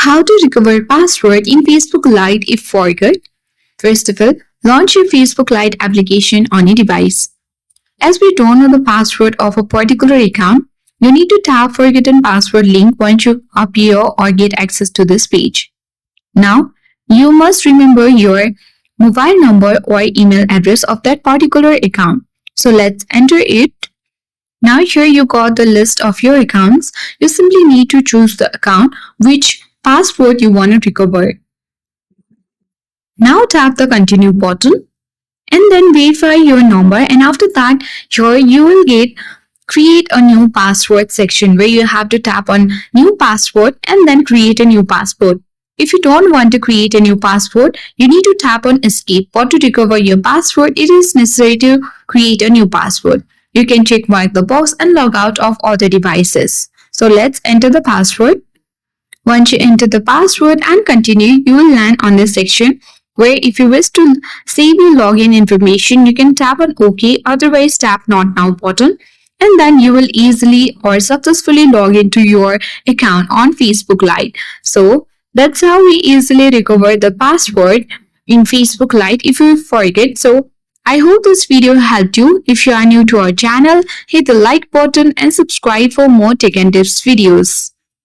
How to recover password in Facebook Lite if forgot? First of all, launch your Facebook Lite application on your device. As we don't know the password of a particular account, you need to tap Forgotten Password link once you appear or get access to this page. Now, you must remember your mobile number or email address of that particular account. So let's enter it. Now here you got the list of your accounts. You simply need to choose the account which password you want to recover. Now tap the continue button and then verify your number, and after that here you will get create a new password section where you have to tap on new password and then create a new password. If you don't want to create a new password, you need to tap on escape, but to recover your password it is necessary to create a new password. You can check mark the box and log out of other devices. So let's enter the password. Once you enter the password and continue, you will land on this section where if you wish to save your login information, you can tap on OK, otherwise tap Not Now button, and then you will easily or successfully log into your account on Facebook Lite. So that's how we easily recover the password in Facebook Lite if you forget. So I hope this video helped you. If you are new to our channel, hit the like button and subscribe for more tech and tips videos.